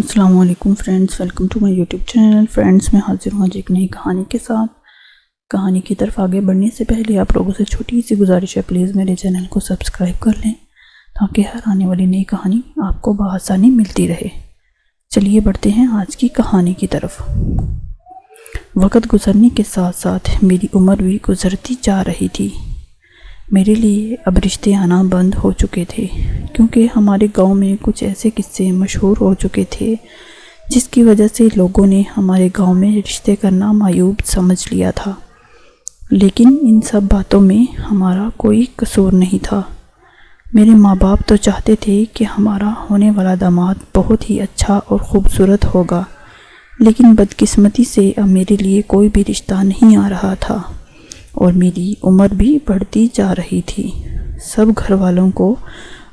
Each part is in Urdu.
السلام علیکم friends, welcome to my YouTube channel. Friends, میں حاضر ہوں آج ایک نئی کہانی کے ساتھ۔ کہانی کی طرف آگے بڑھنے سے پہلے آپ لوگوں سے چھوٹی سی گزارش ہے، پلیز میرے چینل کو سبسکرائب کر لیں تاکہ ہر آنے والی نئی کہانی آپ کو بآسانی ملتی رہے۔ چلیے بڑھتے ہیں آج کی کہانی کی طرف۔ وقت گزرنے کے ساتھ ساتھ میری عمر بھی گزرتی جا رہی تھی۔ میرے لیے اب رشتے آنا بند ہو چکے تھے، کیونکہ ہمارے گاؤں میں کچھ ایسے قصے مشہور ہو چکے تھے جس کی وجہ سے لوگوں نے ہمارے گاؤں میں رشتے کرنا معیوب سمجھ لیا تھا۔ لیکن ان سب باتوں میں ہمارا کوئی قصور نہیں تھا۔ میرے ماں باپ تو چاہتے تھے کہ ہمارا ہونے والا داماد بہت ہی اچھا اور خوبصورت ہوگا، لیکن بدقسمتی سے اب میرے لیے کوئی بھی رشتہ نہیں آ رہا تھا اور میری عمر بھی بڑھتی جا رہی تھی۔ سب گھر والوں کو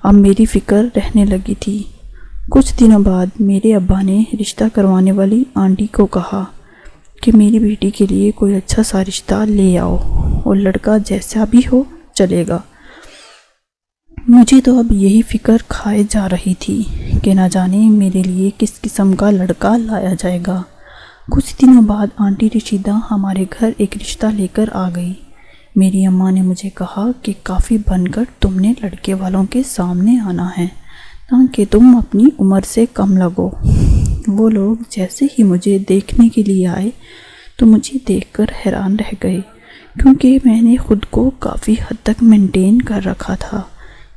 اب میری فکر رہنے لگی تھی۔ کچھ دنوں بعد میرے ابا نے رشتہ کروانے والی آنٹی کو کہا کہ میری بیٹی کے لیے کوئی اچھا سا رشتہ لے آؤ اور لڑکا جیسا بھی ہو چلے گا۔ مجھے تو اب یہی فکر کھائے جا رہی تھی کہ نہ جانے میرے لیے کس قسم کا لڑکا لایا جائے گا۔ کچھ دنوں بعد آنٹی رشیدہ ہمارے گھر ایک رشتہ لے کر آ گئی۔ میری اماں نے مجھے کہا کہ کافی بن کر تم نے لڑکے والوں کے سامنے آنا ہے تاکہ تم اپنی عمر سے کم لگو۔ وہ لوگ جیسے ہی مجھے دیکھنے کے لیے آئے تو مجھے دیکھ کر حیران رہ گئے، کیونکہ میں نے خود کو کافی حد تک مینٹین کر رکھا تھا۔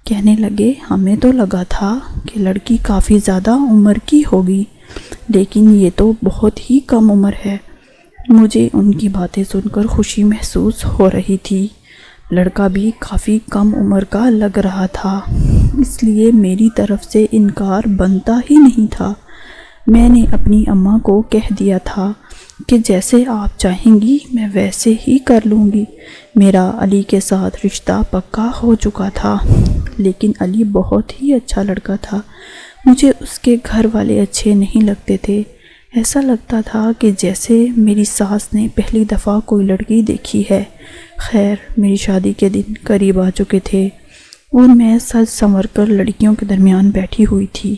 کہنے لگے، ہمیں تو لگا تھا کہ لڑکی کافی زیادہ عمر کی ہوگی، لیکن یہ تو بہت ہی کم عمر ہے۔ مجھے ان کی باتیں سن کر خوشی محسوس ہو رہی تھی۔ لڑکا بھی کافی کم عمر کا لگ رہا تھا، اس لیے میری طرف سے انکار بنتا ہی نہیں تھا۔ میں نے اپنی اماں کو کہہ دیا تھا کہ جیسے آپ چاہیں گی میں ویسے ہی کر لوں گی۔ میرا علی کے ساتھ رشتہ پکا ہو چکا تھا، لیکن علی بہت ہی اچھا لڑکا تھا۔ مجھے اس کے گھر والے اچھے نہیں لگتے تھے۔ ایسا لگتا تھا کہ جیسے میری ساس نے پہلی دفعہ کوئی لڑکی دیکھی ہے۔ خیر، میری شادی کے دن قریب آ چکے تھے اور میں سج سنور کر لڑکیوں کے درمیان بیٹھی ہوئی تھی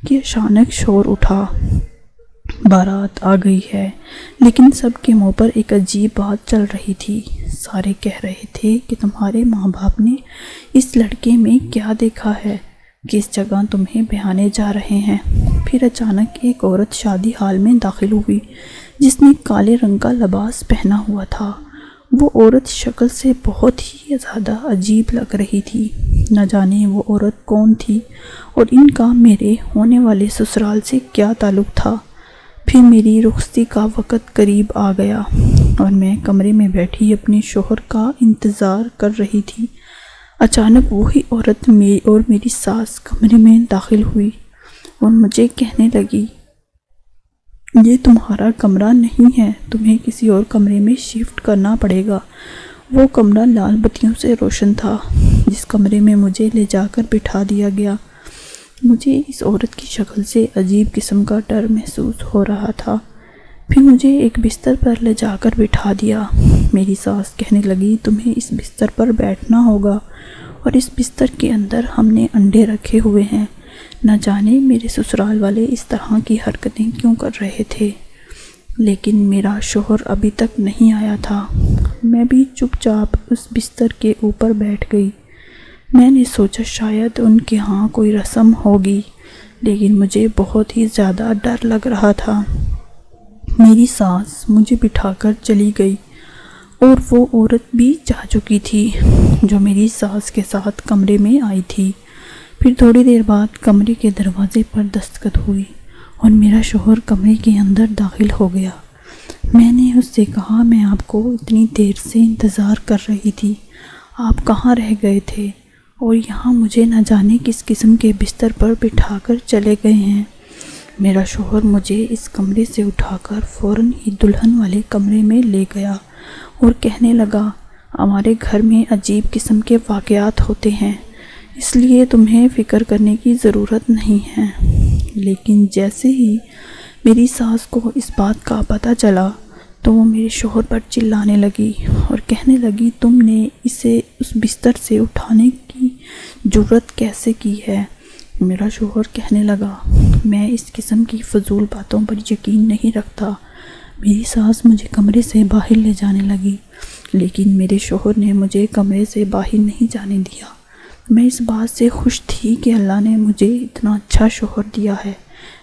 کہ اچانک شور اٹھا، بارات آ گئی ہے۔ لیکن سب کے منہ پر ایک عجیب بات چل رہی تھی۔ سارے کہہ رہے تھے کہ تمہارے ماں باپ نے اس لڑکے میں کیا دیکھا ہے، کس جگہ تمہیں بیانے جا رہے ہیں۔ پھر اچانک ایک عورت شادی ہال میں داخل ہوئی جس نے کالے رنگ کا لباس پہنا ہوا تھا۔ وہ عورت شکل سے بہت ہی زیادہ عجیب لگ رہی تھی۔ نہ جانے وہ عورت کون تھی اور ان کا میرے ہونے والے سسرال سے کیا تعلق تھا۔ پھر میری رخصتی کا وقت قریب آ گیا اور میں کمرے میں بیٹھی اپنے شوہر کا انتظار کر رہی تھی۔ اچانک وہی عورت میری ساس کمرے میں داخل ہوئی اور مجھے کہنے لگی، یہ تمہارا کمرہ نہیں ہے، تمہیں کسی اور کمرے میں شفٹ کرنا پڑے گا۔ وہ کمرہ لال بتیوں سے روشن تھا جس کمرے میں مجھے لے جا کر بٹھا دیا گیا۔ مجھے اس عورت کی شکل سے عجیب قسم کا ڈر محسوس ہو رہا تھا۔ پھر مجھے ایک بستر پر لے جا کر بٹھا دیا۔ میری ساس کہنے لگی، تمہیں اس بستر پر بیٹھنا ہوگا اور اس بستر کے اندر ہم نے انڈے رکھے ہوئے ہیں۔ نہ جانے میرے سسرال والے اس طرح کی حرکتیں کیوں کر رہے تھے، لیکن میرا شوہر ابھی تک نہیں آیا تھا۔ میں بھی چپ چاپ اس بستر کے اوپر بیٹھ گئی۔ میں نے سوچا شاید ان کے ہاں کوئی رسم ہوگی، لیکن مجھے بہت ہی زیادہ ڈر لگ رہا تھا۔ میری ساس مجھے بٹھا کر چلی گئی اور وہ عورت بھی جا چکی تھی جو میری ساس کے ساتھ کمرے میں آئی تھی۔ پھر تھوڑی دیر بعد کمرے کے دروازے پر دستخط ہوئی اور میرا شوہر کمرے کے اندر داخل ہو گیا۔ میں نے اس سے کہا، میں آپ کو اتنی دیر سے انتظار کر رہی تھی، آپ کہاں رہ گئے تھے اور یہاں مجھے نہ جانے کس قسم کے بستر پر بٹھا کر چلے گئے ہیں۔ میرا شوہر مجھے اس کمرے سے اٹھا کر فوراً ہی دلہن والے کمرے میں لے گیا اور کہنے لگا، ہمارے گھر میں عجیب قسم کے واقعات ہوتے ہیں، اس لیے تمہیں فکر کرنے کی ضرورت نہیں ہے۔ لیکن جیسے ہی میری ساس کو اس بات کا پتہ چلا تو وہ میرے شوہر پر چلانے لگی اور کہنے لگی، تم نے اسے اس بستر سے اٹھانے کی جرت کیسے کی ہے؟ میرا شوہر کہنے لگا میں اس قسم کی فضول باتوں پر یقین نہیں رکھتا۔ میری ساس مجھے کمرے سے باہر لے جانے لگی، لیکن میرے شوہر نے مجھے کمرے سے باہر نہیں جانے دیا۔ میں اس بات سے خوش تھی کہ اللہ نے مجھے اتنا اچھا شوہر دیا ہے۔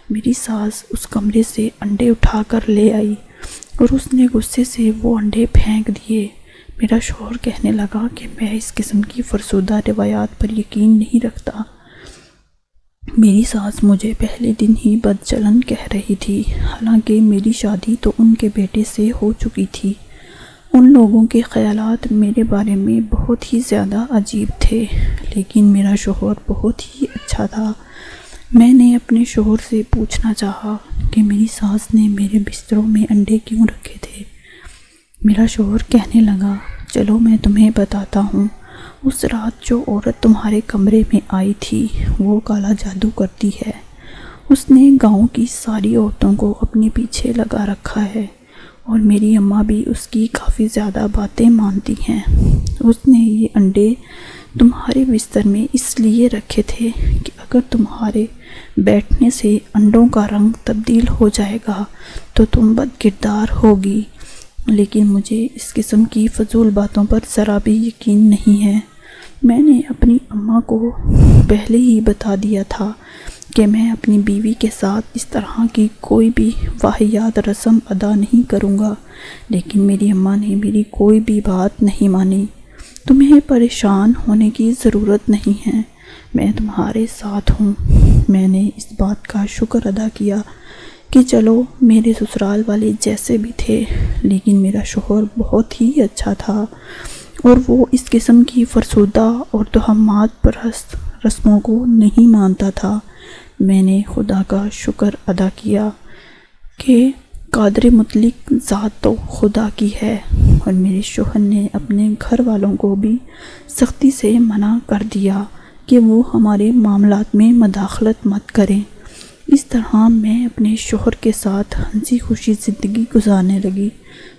میری ساس اس کمرے سے انڈے اٹھا کر لے آئی اور اس نے غصے سے وہ انڈے پھینک دیے۔ میرا شوہر کہنے لگا کہ میں اس قسم کی فرسودہ روایات پر یقین نہیں رکھتا۔ میری ساس مجھے پہلے دن ہی بدچلن کہہ رہی تھی، حالانکہ میری شادی تو ان کے بیٹے سے ہو چکی تھی۔ ان لوگوں کے خیالات میرے بارے میں بہت ہی زیادہ عجیب تھے، لیکن میرا شوہر بہت ہی اچھا تھا۔ میں نے اپنے شوہر سے پوچھنا چاہا کہ میری ساس نے میرے بستروں میں انڈے کیوں رکھے تھے۔ میرا شوہر کہنے لگا چلو میں تمہیں بتاتا ہوں۔ اس رات جو عورت تمہارے کمرے میں آئی تھی وہ کالا جادو کرتی ہے۔ اس نے گاؤں کی ساری عورتوں کو اپنے پیچھے لگا رکھا ہے، اور میری اماں بھی اس کی کافی زیادہ باتیں مانتی ہیں۔ اس نے یہ انڈے تمہارے بستر میں اس لیے رکھے تھے کہ اگر تمہارے بیٹھنے سے انڈوں کا رنگ تبدیل ہو جائے گا تو تم بد کردار ہوگی۔ لیکن مجھے اس قسم کی فضول باتوں پر ذرا بھی یقین نہیں ہے۔ میں نے اپنی اماں کو پہلے ہی بتا دیا تھا کہ میں اپنی بیوی کے ساتھ اس طرح کی کوئی بھی واہیات رسم ادا نہیں کروں گا، لیکن میری اماں نے میری کوئی بھی بات نہیں مانی۔ تمہیں پریشان ہونے کی ضرورت نہیں ہے، میں تمہارے ساتھ ہوں۔ میں نے اس بات کا شکر ادا کیا کہ چلو میرے سسرال والے جیسے بھی تھے، لیکن میرا شوہر بہت ہی اچھا تھا اور وہ اس قسم کی فرسودہ اور توہمات پرست رسموں کو نہیں مانتا تھا۔ میں نے خدا کا شکر ادا کیا کہ قادر مطلق ذات تو خدا کی ہے، اور میرے شوہر نے اپنے گھر والوں کو بھی سختی سے منع کر دیا کہ وہ ہمارے معاملات میں مداخلت مت کریں۔ اس طرح میں اپنے شوہر کے ساتھ ہنسی خوشی زندگی گزارنے لگی۔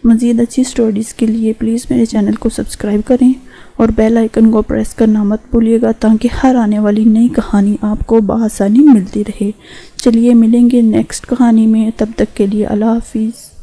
مزید اچھی سٹوریز کے لیے پلیز میرے چینل کو سبسکرائب کریں اور بیل آئیکن کو پریس کرنا مت بھولیے گا، تاکہ ہر آنے والی نئی کہانی آپ کو بآسانی ملتی رہے۔ چلیے ملیں گے نیکسٹ کہانی میں، تب تک کے لیے اللہ حافظ۔